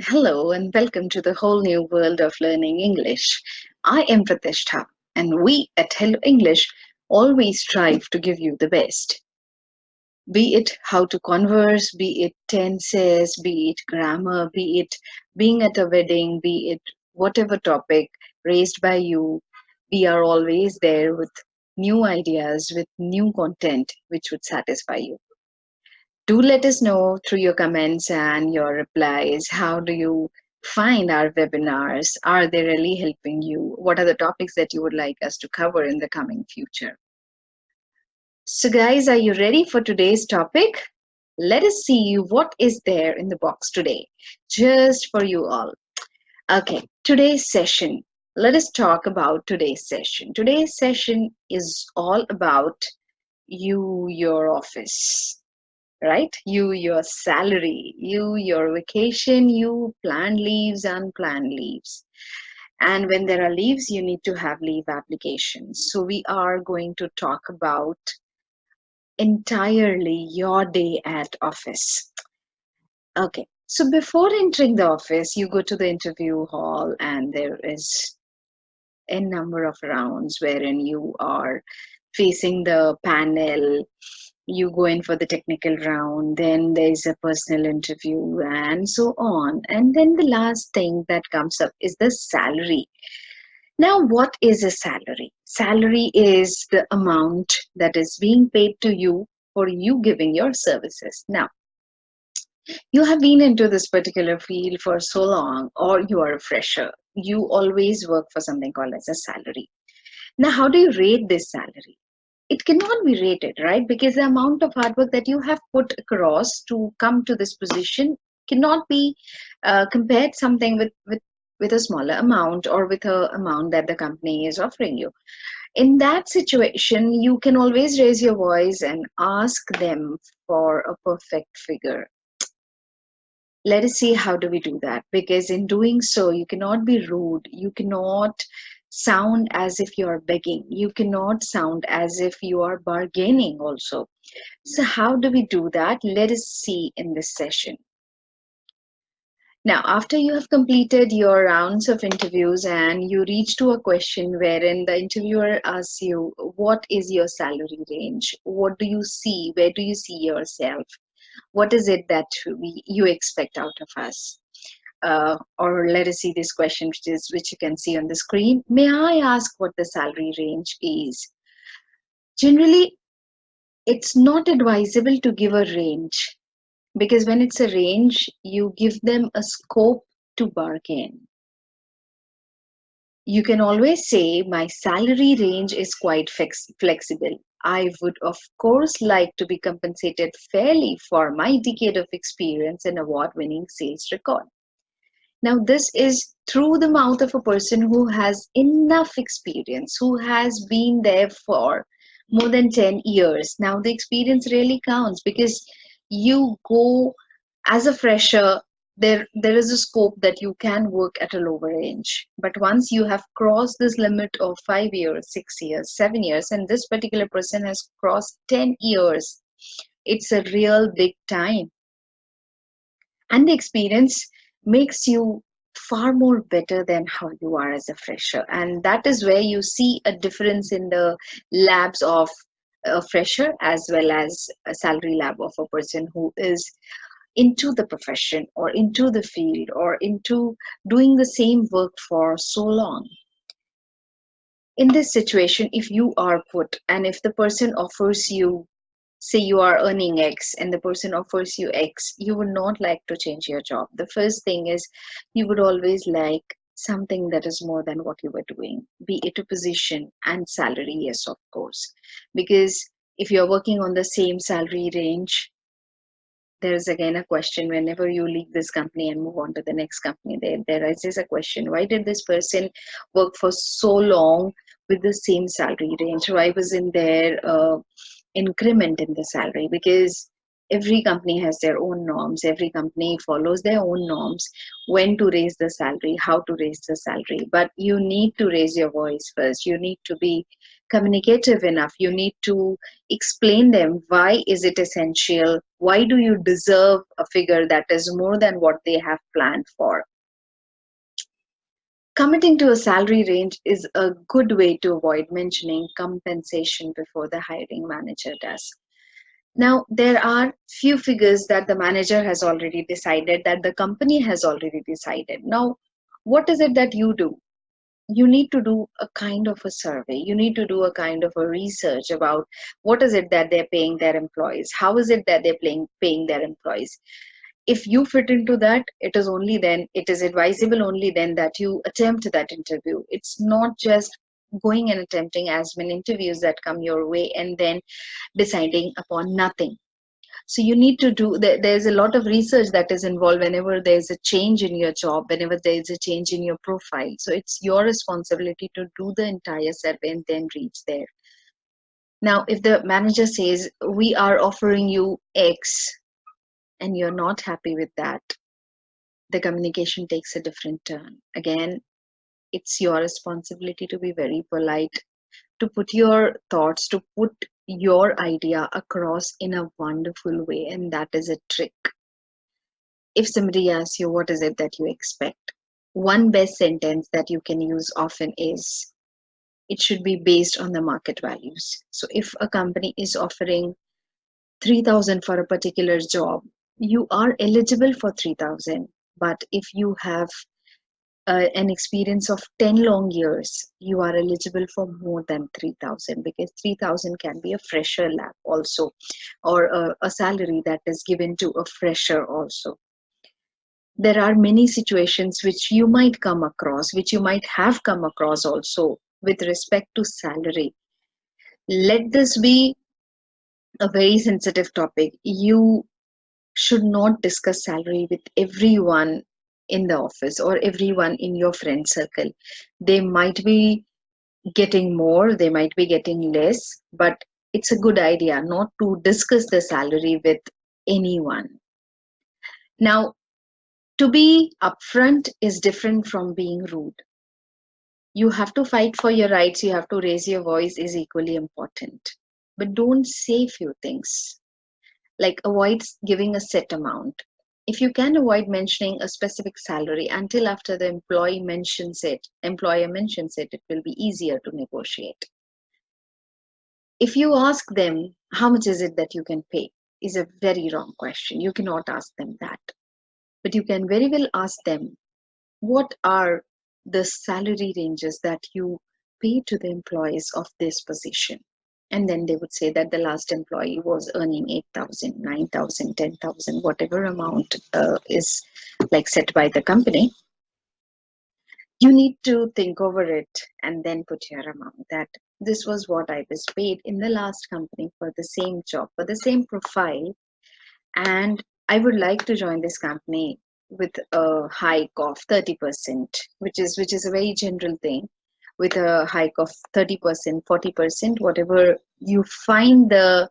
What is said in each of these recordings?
Hello and welcome to the whole new world of learning English. I am Pratishtha, and we at Hello English always strive to give you the best. Be it how to converse, be it tenses, be it grammar, be it being at a wedding, be it whatever topic raised by you, we are always there with new ideas, with new content which would satisfy you. Do let us know through your comments and your replies. How do you find our webinars? Are they really helping you? What are the topics that you would like us to cover in the coming future? So, guys, are you ready for today's topic? Let us see what is there in the box today, just for you all. Okay, today's session. Let us talk about today's session. Today's session is all about you, your office, right? You, your salary, you, your vacation, you, planned leaves, unplanned leaves. And when there are leaves, you need to have leave applications. So we are going to talk about entirely your day at office. Okay. So before entering the office, you go to the interview hall and there is a number of rounds wherein you are facing the panel. You go in for the technical round, then there's a personal interview, and so on. And then the last thing that comes up is the salary. Now, what is a salary? Salary is the amount that is being paid to you for you giving your services. Now, you have been into this particular field for so long, or you are a fresher. You always work for something called as a salary. Now, how do you rate this salary? It cannot be rated, right? Because the amount of hard work that you have put across to come to this position cannot be compared something with a smaller amount or with a amount that the company is offering you. In that situation, you can always raise your voice and ask them for a perfect figure. Let us see how do we do that, because in doing so you cannot be rude, you cannot sound as if you're begging, you cannot sound as if you are bargaining also. So how do we do that? Let us see in this session. Now, after you have completed your rounds of interviews and you reach to a question wherein the interviewer asks you, what is your salary range? What do you see? Where do you see yourself? What is it that you expect out of us? Or let us see this question, which you can see on the screen. May I ask what the salary range is? Generally, it's not advisable to give a range, because when it's a range, you give them a scope to bargain. You can always say, my salary range is quite flexible. I would, of course, like to be compensated fairly for my decade of experience and award winning sales record. Now, this is through the mouth of a person who has enough experience, who has been there for more than 10 years. Now, the experience really counts, because you go as a fresher, there is a scope that you can work at a lower range. But once you have crossed this limit of 5 years, 6 years, 7 years, and this particular person has crossed 10 years, it's a real big time. And the experience makes you far more better than how you are as a fresher. And that is where you see a difference in the labs of a fresher as well as a salary lab of a person who is into the profession or into the field or into doing the same work for so long. In this situation, if you are put and if the person offers you, say you are earning X and the person offers you X, you would not like to change your job. The first thing is you would always like something that is more than what you were doing, be it a position and salary, yes, of course. Because if you're working on the same salary range, there's again a question whenever you leave this company and move on to the next company, there is a question, why did this person work for so long with the same salary range? Why was in there increment in the salary? Because every company has their own norms, every company follows their own norms, when to raise the salary, how to raise the salary. But you need to raise your voice first, you need to be communicative enough. You need to explain them why is it essential, why do you deserve a figure that is more than what they have planned for. Committing to a salary range is a good way to avoid mentioning compensation before the hiring manager does. Now, there are few figures that the manager has already decided, that the company has already decided. Now, what is it that you do? You need to do a kind of a survey. You need to do a kind of a research about what is it that they're paying their employees? How is it that they're paying their employees? If you fit into that, it is only then, it is advisable only then that you attempt that interview. It's not just going and attempting as many interviews that come your way and then deciding upon nothing. So you need to do, there's a lot of research that is involved whenever there's a change in your job, whenever there's a change in your profile. So it's your responsibility to do the entire survey and then reach there. Now, if the manager says, we are offering you X, and you're not happy with that, the communication takes a different turn. Again, it's your responsibility to be very polite, to put your thoughts, to put your idea across in a wonderful way, and that is a trick. If somebody asks you what is it that you expect, one best sentence that you can use often is, it should be based on the market values. So if a company is offering 3,000 for a particular job, you are eligible for 3,000. But if you have an experience of 10 long years, you are eligible for more than 3,000, because 3,000 can be a fresher lab also, or a salary that is given to a fresher also. There are many situations which you might come across, which you might have come across also with respect to salary. Let this be a very sensitive topic. You should not discuss salary with everyone in the office or everyone in your friend circle. They might be getting more, they might be getting less, but it's a good idea not to discuss the salary with anyone. Now, to be upfront is different from being rude. You have to fight for your rights, you have to raise your voice is equally important. But don't say few things. Like avoid giving a set amount. If you can avoid mentioning a specific salary until after the employer mentions it, it will be easier to negotiate. If you ask them, how much is it that you can pay, is a very wrong question. You cannot ask them that. But you can very well ask them, what are the salary ranges that you pay to the employees of this position? And then they would say that the last employee was earning 8,000, 9,000, 10,000, whatever amount is like set by the company. You need to think over it and then put your amount, that this was what I was paid in the last company for the same job, for the same profile. And I would like to join this company with a hike of 30%, which is a very general thing, with a hike of 30%, 40%, whatever you find. The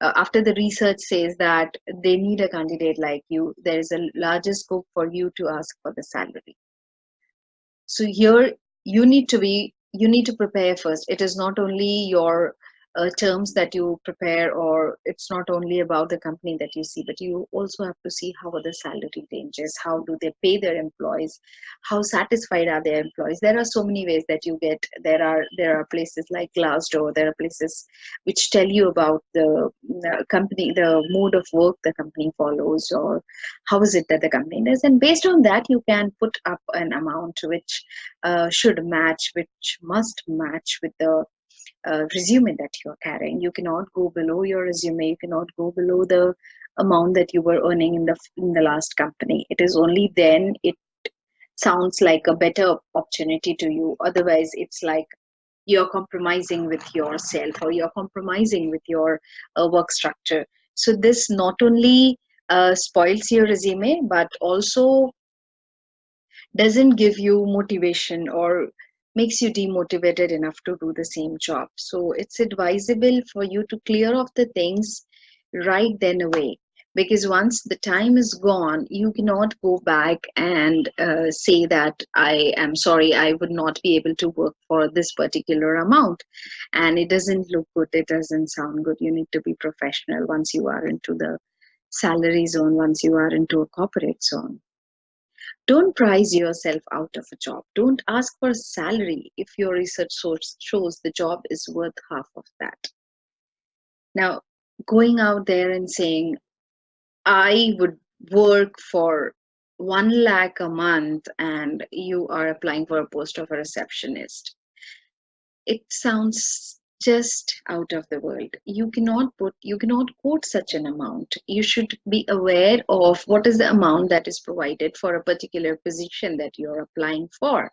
after the research says that they need a candidate like you, there is a larger scope for you to ask for the salary. So here you need to prepare first. It is not only your terms that you prepare, or it's not only about the company that you see, but you also have to see how are the salary ranges, how do they pay their employees, how satisfied are their employees. There are so many ways that you get. There are places like Glassdoor, there are places which tell you about the company, the mode of work the company follows, or how is it that the company does, and based on that you can put up an amount which should match, which must match with the resume that you're carrying. You cannot go below your resume. You cannot go below the amount that you were earning in the last company. It is only then it sounds like a better opportunity to you. Otherwise, it's like you're compromising with yourself, or you're compromising with your work structure. So this not only spoils your resume, but also doesn't give you motivation, or makes you demotivated enough to do the same job. So it's advisable for you to clear off the things right then away. Because once the time is gone, you cannot go back and say that I am sorry, I would not be able to work for this particular amount, and it doesn't look good, it doesn't sound good. You need to be professional once you are into the salary zone, once you are into a corporate zone. Don't price yourself out of a job. Don't ask for a salary if your research source shows the job is worth half of that. Now, going out there and saying, I would work for 1 lakh a month and you are applying for a post of a receptionist. It sounds just out of the world. You cannot quote such an amount. You should be aware of what is the amount that is provided for a particular position that you're applying for.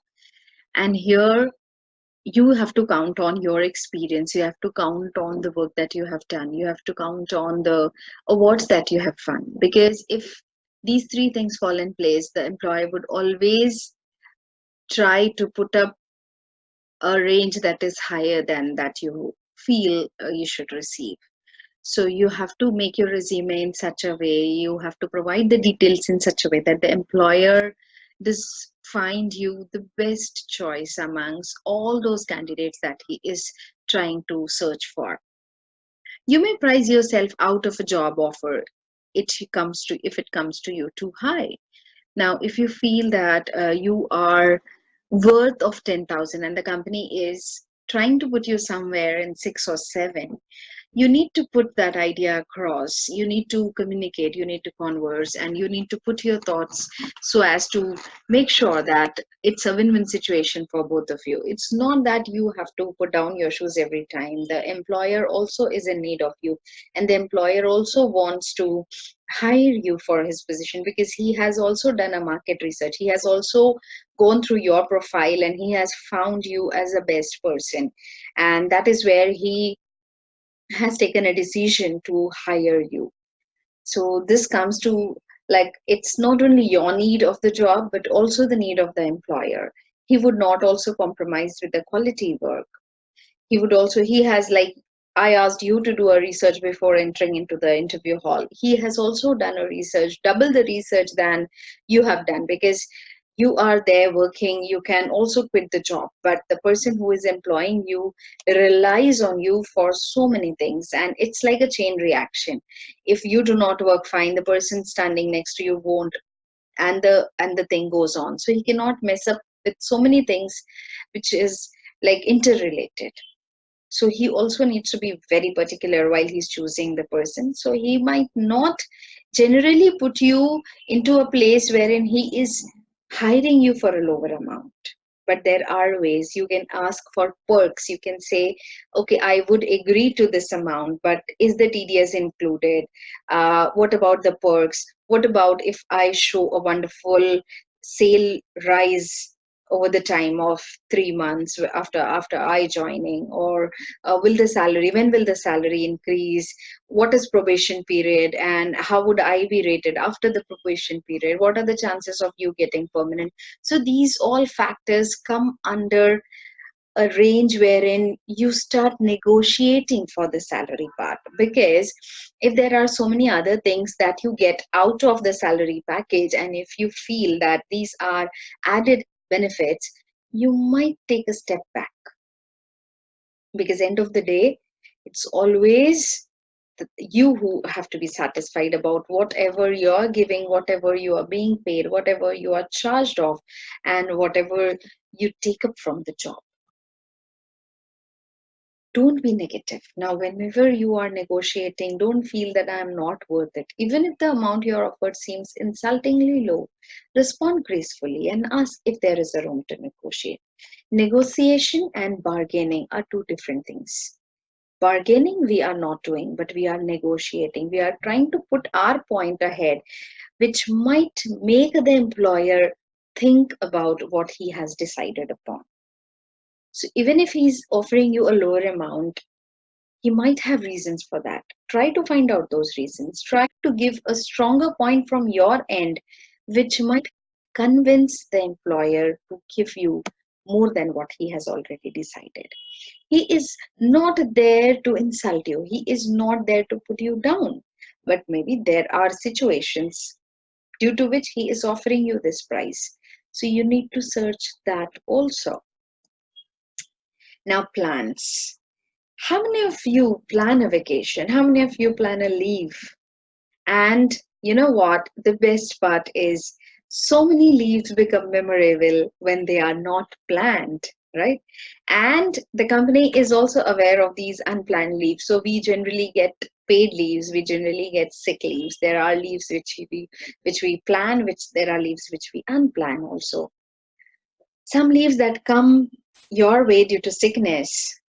And here you have to count on your experience, you have to count on the work that you have done, you have to count on the awards that you have won. Because if these three things fall in place, the employer would always try to put up a range that is higher than that you feel you should receive. So you have to make your resume in such a way, you have to provide the details in such a way that the employer does find you the best choice amongst all those candidates that he is trying to search for. You may price yourself out of a job offer if it comes to you too high. Now, if you feel that you are worth of 10,000 and the company is trying to put you somewhere in 6 or 7, you need to put that idea across, you need to communicate, you need to converse, and you need to put your thoughts so as to make sure that it's a win-win situation for both of you. It's not that you have to put down your shoes every time. The employer also is in need of you, and the employer also wants to hire you for his position because he has also done a market research, he has also gone through your profile, and he has found you as a best person, and that is where he has taken a decision to hire you. So this comes to, like, it's not only your need of the job but also the need of the employer. He would not also compromise with the quality work. He has, like, I asked you to do a research before entering into the interview hall, he has also done a research, double the research than you have done, because you are there working, you can also quit the job, but the person who is employing you relies on you for so many things, and it's like a chain reaction. If you do not work fine, the person standing next to you won't, and the thing goes on. So he cannot mess up with so many things which is like interrelated. So he also needs to be very particular while he's choosing the person. So he might not generally put you into a place wherein he is hiring you for a lower amount. But there are ways you can ask for perks. You can say, okay, I would agree to this amount, but is the TDS included? What about the perks? What about if I show a wonderful sale rise over the time of 3 months after I joining? Or when will the salary increase? What is probation period, and how would I be rated after the probation period? What are the chances of you getting permanent? So these all factors come under a range wherein you start negotiating for the salary part, because if there are so many other things that you get out of the salary package, and if you feel that these are added benefits, you might take a step back. Because end of the day, it's always you who have to be satisfied about whatever you're giving, whatever you are being paid, whatever you are charged of, and whatever you take up from the job. Don't be negative. Now, whenever you are negotiating, don't feel that I am not worth it. Even if the amount you're offered seems insultingly low, respond gracefully and ask if there is a room to negotiate. Negotiation and bargaining are two different things. Bargaining we are not doing, but we are negotiating. We are trying to put our point ahead, which might make the employer think about what he has decided upon. So even if he's offering you a lower amount, he might have reasons for that. Try to find out those reasons. Try to give a stronger point from your end, which might convince the employer to give you more than what he has already decided. He is not there to insult you, he is not there to put you down. but maybe there are situations due to which he is offering you this price. So you need to search that also. Now, plans. How many of you plan a vacation? How many of you plan a leave? And you know what? The best part is so many leaves become memorable when they are not planned, right? And the company is also aware of these unplanned leaves. So we generally get paid leaves, we generally get sick leaves. There are leaves which we plan, which there are leaves which we unplan also. Some leaves that come your way due to sickness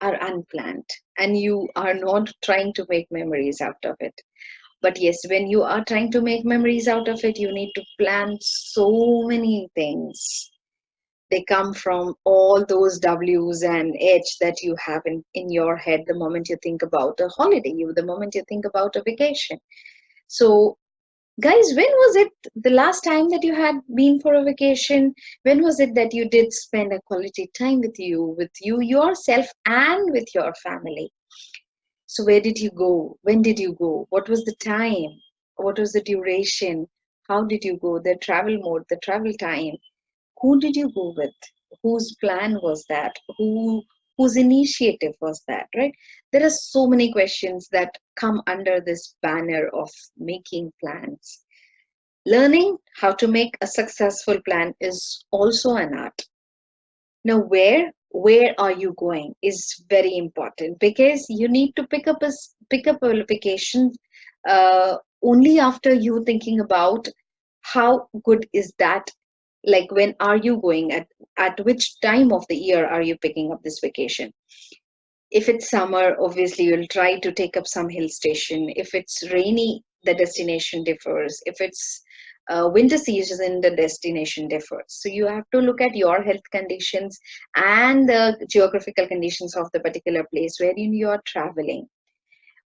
are unplanned, and you are not trying to make memories out of it. But yes, when you are trying to make memories out of it, you need to plan so many things. They come from all those W's and H that you have in your head the moment you think about a holiday, the moment you think about a vacation. So, guys, when was it the last time that you had been for a vacation? When was it that you did spend a quality time with you yourself, and with your family? So where did you go? When did you go? What was the time? What was the duration? How did you go? The travel mode, the travel time. Who did you go with? Whose plan was that? Whose initiative was that, right? There are so many questions that come under this banner of making plans. Learning how to make a successful plan is also an art. Now, where are you going is very important, because you need to pick up a vacation only after you thinking about how good is that. Like, when are you going, at which time of the year are you picking up this vacation? If it's summer, obviously you'll try to take up some hill station. If it's rainy, the destination differs. If it's winter season, the destination differs. So you have to look at your health conditions and the geographical conditions of the particular place wherein you are traveling.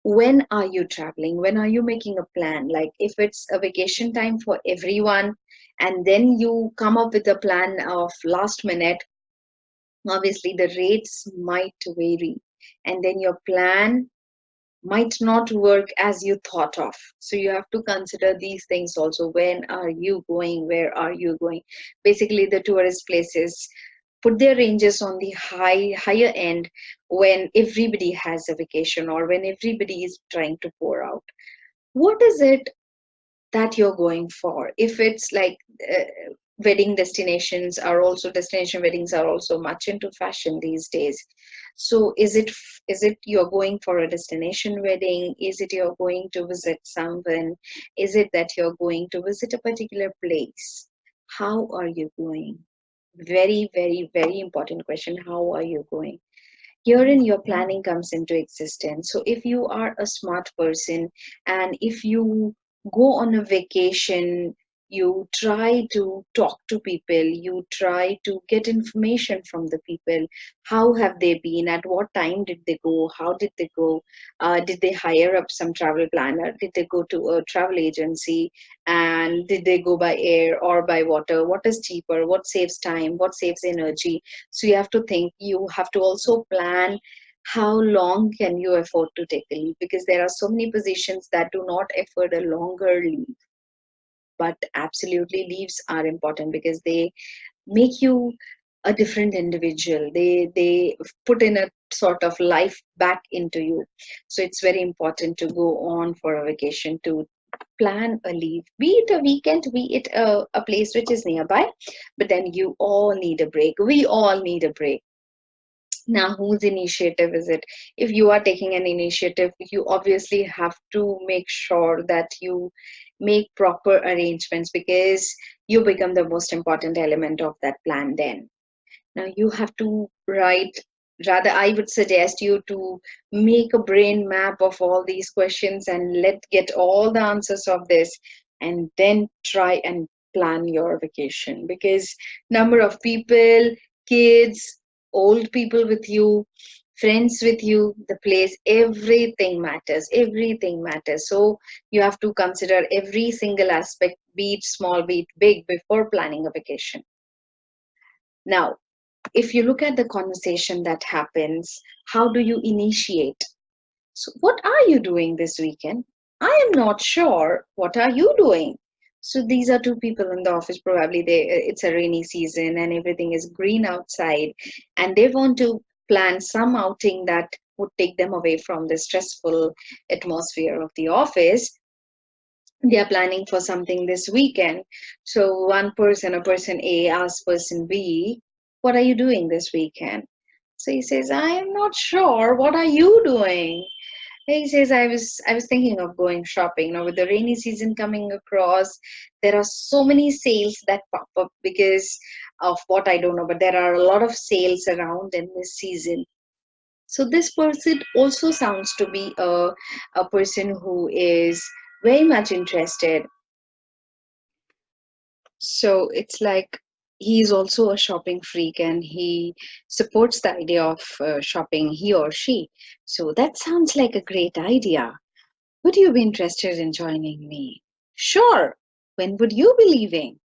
When are you traveling? When are you making a plan? Like, if it's a vacation time for everyone, and then you come up with a plan of last minute, obviously the rates might vary, and then your plan might not work as you thought of. So you have to consider these things also. When are you going? Where are you going? Basically, the tourist places put their ranges on the higher end when everybody has a vacation, or when everybody is trying to pour out. What is it that you're going for? If it's like wedding destinations are also destination weddings are also much into fashion these days. So is it you're going for a destination wedding? Is it you're going to visit someone? Is it that you're going to visit a particular place? How are you going? Very, very, very important question. How are you going? Herein your planning comes into existence. So if you are a smart person, and if you go on a vacation, you try to talk to people, you try to get information from the people. How have they been? At what time did they go? How did they go? Did they hire up some travel planner? Did they go to a travel agency? And did they go by air or by water? What is cheaper? What saves time? What saves energy? So you have to think, you have to also plan how long can you afford to take a leave, because there are so many positions that do not afford a longer leave. But absolutely, leaves are important because they make you a different individual. They put in a sort of life back into you. So it's very important to go on for a vacation, to plan a leave, be it a weekend, be it a place which is nearby. But then you all need a break, we all need a break. Now, whose initiative is it? If you are taking an initiative, you obviously have to make sure that you make proper arrangements, because you become the most important element of that plan then. Now you have to write, rather, I would suggest you to make a brain map of all these questions and let get all the answers of this, and then try and plan your vacation. Because number of people, kids, old people with you, friends with you, the place, everything matters. Everything matters. So you have to consider every single aspect, be it small, be it big, before planning a vacation. Now, if you look at the conversation that happens, how do you initiate? So, what are you doing this weekend? I am not sure. What are you doing? So these are two people in the office. Probably it's a rainy season and everything is green outside, and they want to plan some outing that would take them away from the stressful atmosphere of the office. They are planning for something this weekend. So one person, a person A, asks person B, "What are you doing this weekend?" So he says, "I am not sure. What are you doing?" He says, "I was thinking of going shopping. Now with the rainy season coming across, there are so many sales that pop up because of what I don't know, but there are a lot of sales around in this season." So this person also sounds to be a person who is very much interested. So it's like he's also a shopping freak and he supports the idea of shopping, he or she. So that sounds like a great idea. Would you be interested in joining me? Sure. When would you be leaving?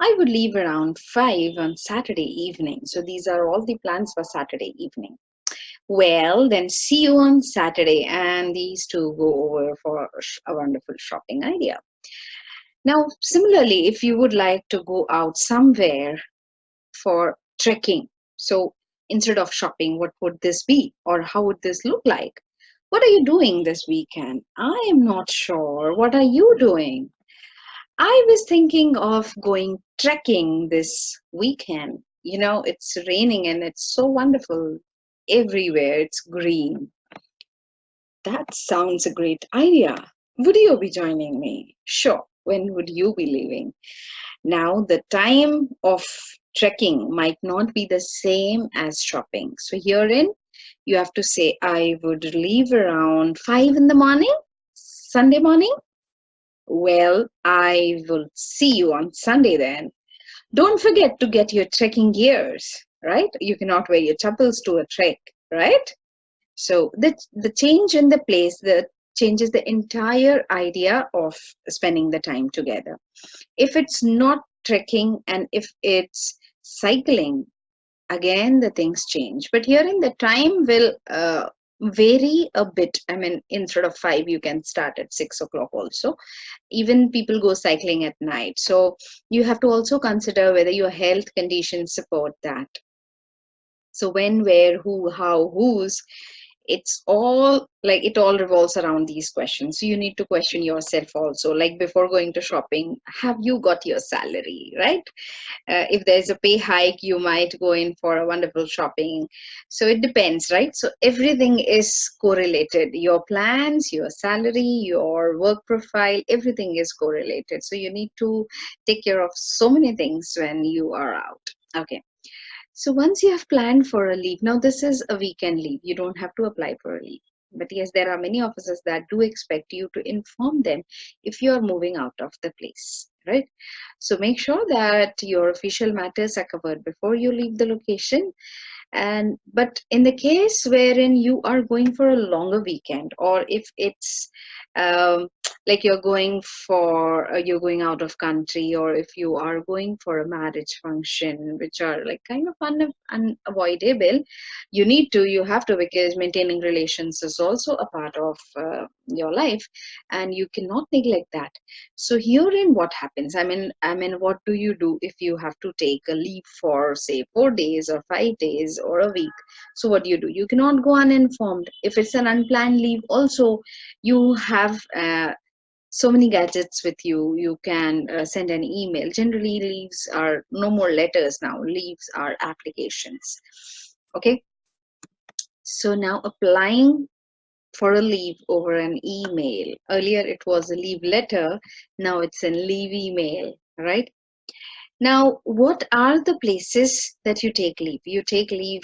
I would leave around 5 on Saturday evening. So these are all the plans for Saturday evening. Well, then see you on Saturday. And these two go over for a wonderful shopping idea. Now, similarly, if you would like to go out somewhere for trekking, so instead of shopping, what would this be? Or how would this look like? What are you doing this weekend? I am not sure. What are you doing? I was thinking of going trekking this weekend. You know, it's raining and it's so wonderful everywhere. It's green. That sounds a great idea. Would you be joining me? Sure. When would you be leaving? Now, the time of trekking might not be the same as shopping. So, herein, you have to say, I would leave around 5 in the morning, Sunday morning. Well, I will see you on Sunday then. Don't forget to get your trekking gears, right? You cannot wear your chappals to a trek, right? So the change in the place that changes the entire idea of spending the time together. If it's not trekking and if it's cycling, again the things change. But here in the time will vary a bit. I mean, instead of 5, you can start at 6 o'clock also. Even people go cycling at night. So you have to also consider whether your health conditions support that. So when, where, who, how, whose, it's all like it all revolves around these questions. So you need to question yourself also, like before going to shopping, have you got your salary, right? If there's a pay hike, you might go in for a wonderful shopping. So it depends, right? So everything is correlated. Your plans, your salary, your work profile, everything is correlated. So you need to take care of so many things when you are out. Okay. So once you have planned for a leave, now this is a weekend leave. You don't have to apply for a leave. But yes, there are many offices that do expect you to inform them if you are moving out of the place, right? So make sure that your official matters are covered before you leave the location. And but in the case wherein you are going for a longer weekend, or if it's um, like you're going out of country, or if you are going for a marriage function, which are like kind of unavoidable, you have to, because maintaining relations is also a part of your life, and you cannot neglect that. So herein what happens, I mean what do you do if you have to take a leave for say 4 days or 5 days or a week? So what do? You cannot go uninformed. If it's an unplanned leave also, you have so many gadgets with you. You can send an email. Generally leaves are no more letters now, leaves are applications. Okay, so now applying for a leave over an email. Earlier it was a leave letter, now it's a leave email, right? Now, what are the places that you take leave? You take leave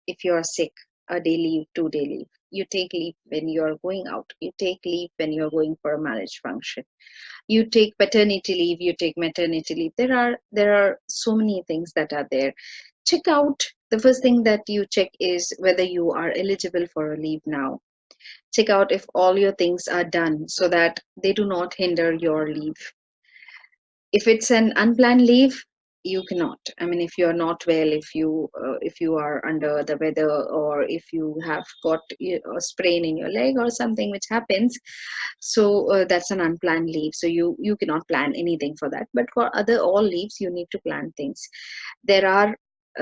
if you're sick, a day leave, 2 day leave. You take leave when you're going out. You take leave when you're going for a marriage function. You take paternity leave, you take maternity leave. There are so many things that are there. Check out, the first thing that you check is whether you are eligible for a leave now. Check out if all your things are done so that they do not hinder your leave. If it's an unplanned leave, You cannot. I mean, if you're not well, if you are under the weather, or if you have got a sprain in your leg or something which happens, so that's an unplanned leave. So you cannot plan anything for that. But for other all leaves, you need to plan things. There are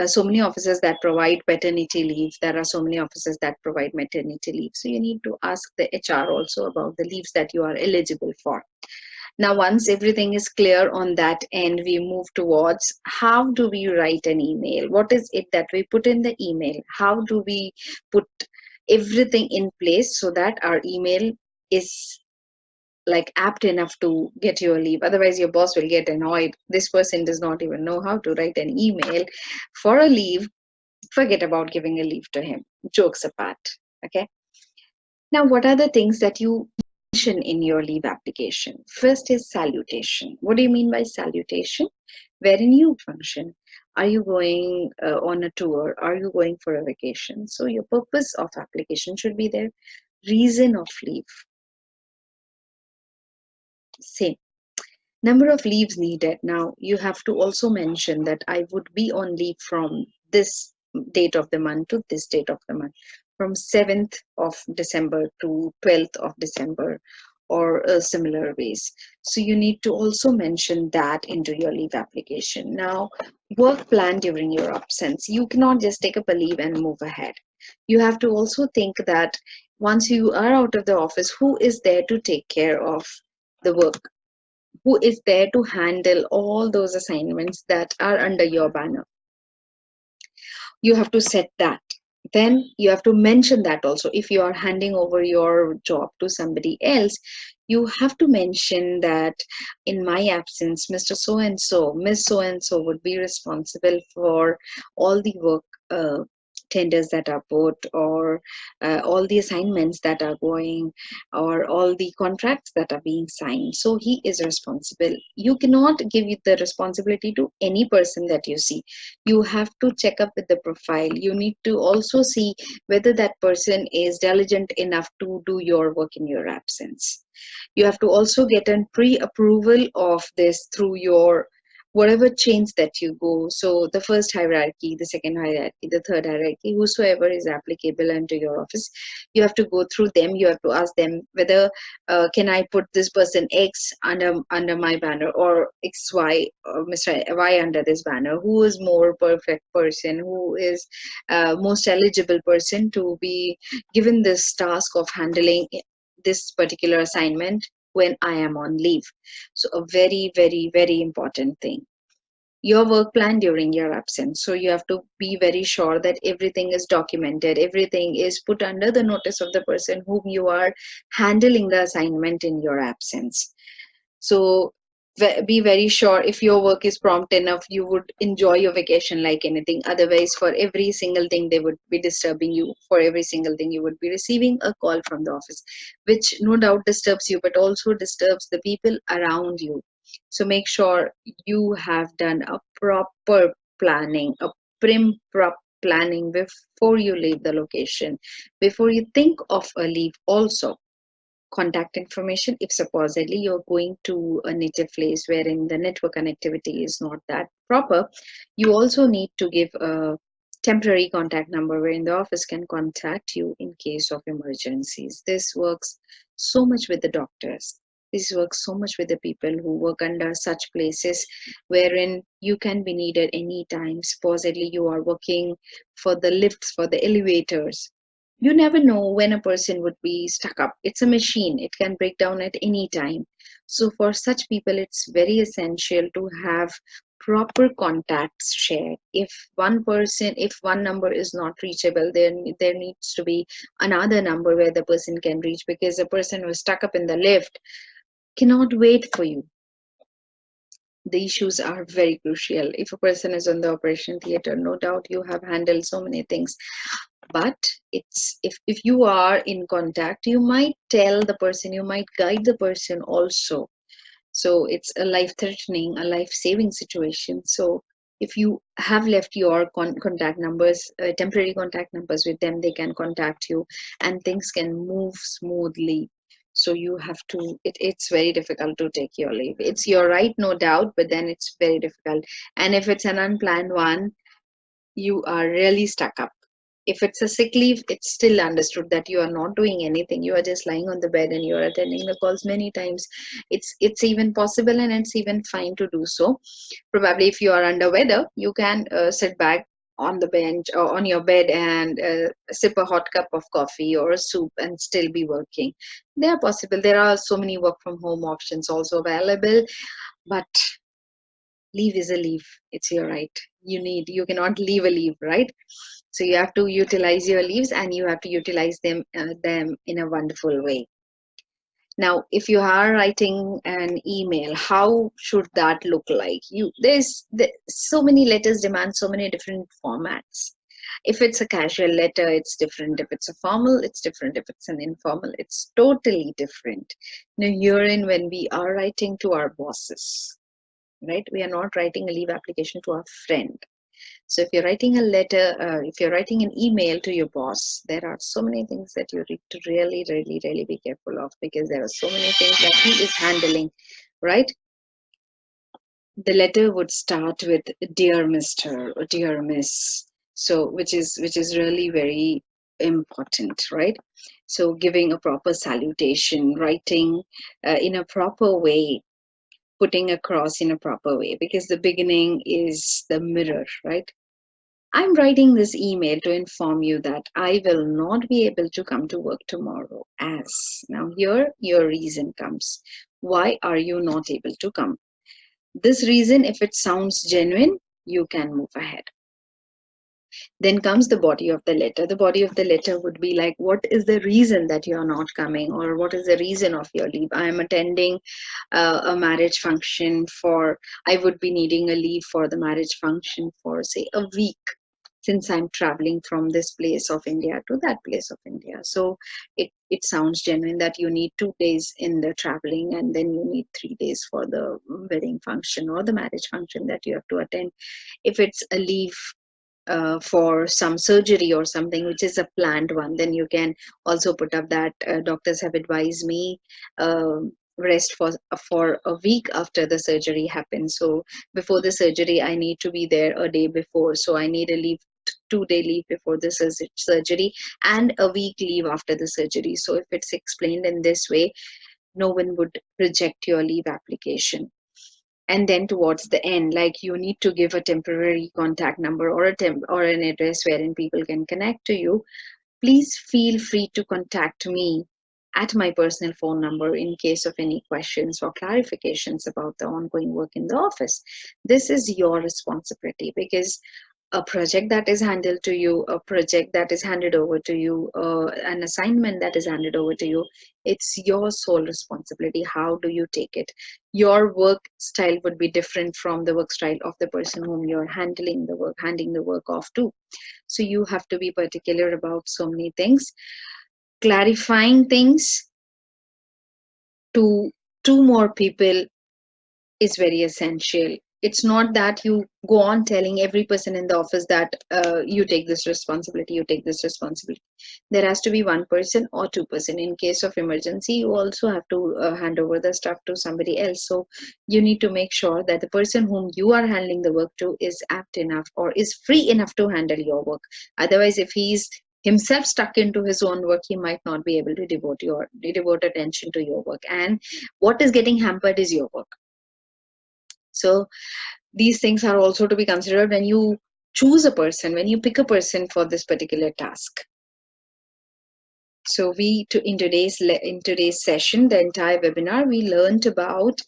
so many offices that provide paternity leave. There are so many offices that provide maternity leave. So you need to ask the HR also about the leaves that you are eligible for. Now, once everything is clear on that end, we move towards how do we write an email? What is it that we put in the email? How do we put everything in place so that our email is like apt enough to get you a leave? Otherwise, your boss will get annoyed. This person does not even know how to write an email for a leave. Forget about giving a leave to him. Jokes apart. Okay. Now, what are the things that you mention in your leave application? First is salutation. What do you mean by salutation? Wherein you function. Are you going on a tour? Are you going for a vacation? So your purpose of application should be there. Reason of leave. Same. Number of leaves needed. Now you have to also mention that I would be on leave from this date of the month to this date of the month, from 7th of December to 12th of December, or similar ways. So you need to also mention that into your leave application. Now, work plan during your absence. You cannot just take up a leave and move ahead. You have to also think that once you are out of the office, who is there to take care of the work, who is there to handle all those assignments that are under your banner. You have to set that. Then you have to mention that also. If you are handing over your job to somebody else, you have to mention that in my absence, Mr. So and so, Miss So and so would be responsible for all the work tenders that are put, or all the assignments that are going, or all the contracts that are being signed. So he is responsible. You cannot give the responsibility to any person that you see. You have to check up with the profile. You need to also see whether that person is diligent enough to do your work in your absence. You have to also get a pre-approval of this through your whatever chains that you go. So the first hierarchy, the second hierarchy, the third hierarchy, whosoever is applicable into your office, you have to go through them. You have to ask them whether can I put this person X under my banner, or XY, or Mr. Y under this banner. Who is more perfect person? Who is most eligible person to be given this task of handling this particular assignment when I am on leave? So a very, very, very important thing. Your work plan during your absence. So you have to be very sure that everything is documented, everything is put under the notice of the person whom you are handling the assignment in your absence. So be very sure, if your work is prompt enough, you would enjoy your vacation like anything. Otherwise, for every single thing, they would be disturbing you. For every single thing, you would be receiving a call from the office, which no doubt disturbs you, but also disturbs the people around you. So make sure you have done a proper planning, a prep planning before you leave the location, before you think of a leave also. Contact information, if supposedly you're going to a native place wherein the network connectivity is not that proper, you also need to give a temporary contact number wherein the office can contact you in case of emergencies. This works so much with the doctors. This works so much with the people who work under such places wherein you can be needed anytime. Supposedly you are working for the lifts, for the elevators. You never know when a person would be stuck up. It's a machine, it can break down at any time. So for such people, it's very essential to have proper contacts shared. If one number is not reachable, then there needs to be another number where the person can reach, because the person who is stuck up in the lift cannot wait for you. The issues are very crucial. If a person is on the operation theater, no doubt you have handled so many things, but it's if you are in contact, you might tell the person, you might guide the person also. So it's a life threatening, a life saving situation. So if you have left your contact numbers, temporary contact numbers with them, they can contact you and things can move smoothly. So you have to, it's very difficult to take your leave. It's your right, no doubt, but then it's very difficult. And if it's an unplanned one, you are really stuck up. If it's a sick leave, it's still understood that you are not doing anything. You are just lying on the bed and you are attending the calls many times. It's even possible and it's even fine to do so. Probably if you are under weather, you can sit back on the bench or on your bed and sip a hot cup of coffee or a soup and still be working. They are possible. There are so many work from home options also available, but leave is a leave. It's your right. You cannot leave a leave, right? So you have to utilize your leaves and you have to utilize them in a wonderful way. Now, if you are writing an email, how should that look like? So many letters demand so many different formats. If it's a casual letter, it's different. If it's a formal, it's different. If it's an informal, it's totally different. Now, herein, when we are writing to our bosses, right? We are not writing a leave application to our friend. So if you're writing a letter, if you're writing an email to your boss, there are so many things that you need to really, really, really be careful of, because there are so many things that he is handling, right? The letter would start with "Dear Mr." or "Dear Miss," so which is really very important, right? So giving a proper salutation, writing in a proper way, putting across in a proper way, because the beginning is the mirror, right? I'm writing this email to inform you that I will not be able to come to work tomorrow. As now, here your reason comes. Why are you not able to come? This reason, if it sounds genuine, you can move ahead. Then comes the body of the letter. The body of the letter would be like, what is the reason that you are not coming, or what is the reason of your leave? I am attending a marriage function for, I would be needing a leave for the marriage function for, say, a week, since I'm traveling from this place of India to that place of India. So it sounds genuine that you need 2 days in the traveling and then you need 3 days for the wedding function or the marriage function that you have to attend. If it's a leave for some surgery or something which is a planned one, then you can also put up that doctors have advised me rest for a week after the surgery happens. So before the surgery, I need to be there a day before. So I need a leave, 2 day leave before the surgery, and a week leave after the surgery. So if it's explained in this way, no one would reject your leave application. And then towards the end, like, you need to give a temporary contact number or or an address wherein people can connect to you. Please feel free to contact me at my personal phone number in case of any questions or clarifications about the ongoing work in the office. This is your responsibility, because a project that is handled to you, a project that is handed over to you, an assignment that is handed over to you, it's your sole responsibility. How do you take it? Your work style would be different from the work style of the person whom you're handing the work off to. So you have to be particular about so many things. Clarifying things to two more people is very essential. It's not that you go on telling every person in the office that you take this responsibility, you take this responsibility. There has to be one person or two-person. In case of emergency, you also have to hand over the stuff to somebody else. So you need to make sure that the person whom you are handling the work to is apt enough or is free enough to handle your work. Otherwise, if he's himself stuck into his own work, he might not be able to devote attention to your work. And what is getting hampered is your work. So these things are also to be considered when you choose a person, when you pick a person for this particular task. So in today's session, the entire webinar, we learned about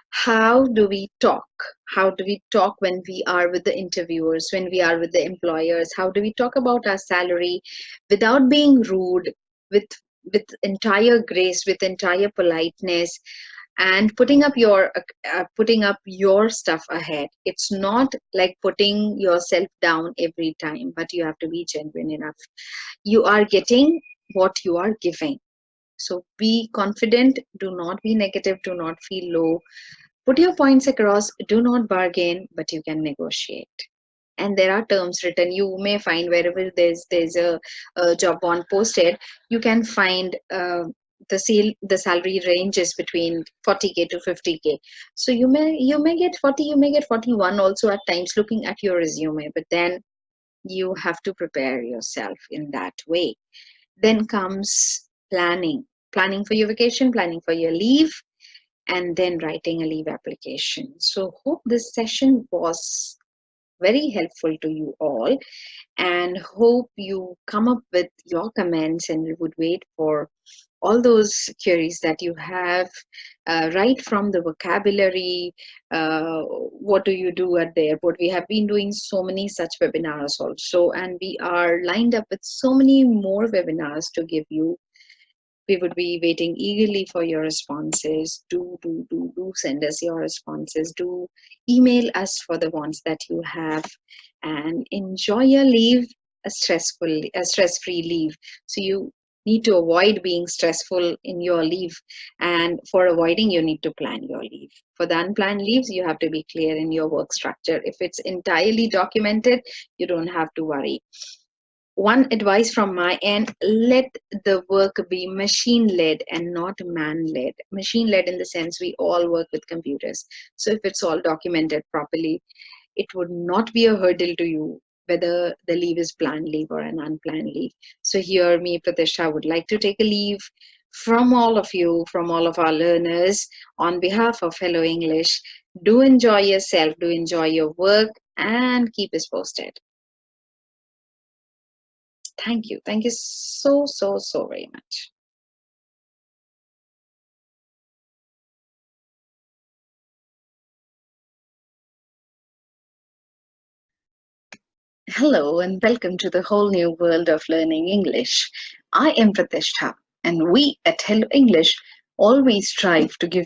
how do we talk? How do we talk when we are with the interviewers, when we are with the employers? How do we talk about our salary without being rude, with with entire grace, with entire politeness, and putting up your stuff ahead. It's not like putting yourself down every time, but you have to be genuine enough. You are getting what you are giving. So be confident, do not be negative, do not feel low. Put your points across, do not bargain, but you can negotiate. And there are terms written. You may find wherever there's a job bond posted, you can find the salary range is between 40K to 50K. So you may get 40, you may get 41 also at times looking at your resume, but then you have to prepare yourself in that way. Then comes planning for your vacation, planning for your leave, and then writing a leave application. So hope this session was very helpful to you all, and hope you come up with your comments, and we would wait for all those queries that you have, right from the vocabulary. What do you do at the airport? We have been doing so many such webinars also, and we are lined up with so many more webinars to give you. We would be waiting eagerly for your responses. Do send us your responses. Do email us for the ones that you have, and enjoy your leave, a stress-free leave. So you need to avoid being stressful in your leave, and for avoiding, you need to plan your leave. For the unplanned leaves, you have to be clear in your work structure. If it's entirely documented, you don't have to worry. One advice from my end: let the work be machine led and not man led. Machine led in the sense we all work with computers. So if it's all documented properly, it would not be a hurdle to you whether the leave is planned leave or an unplanned leave. So here, me, Pratisha, would like to take a leave from all of you, from all of our learners, on behalf of Hello English. Do enjoy yourself, do enjoy your work, and keep us posted. Thank you. Thank you so, so, so very much. Hello, and welcome to the whole new world of learning English. I am Pratishtha, and we at Hello English always strive to give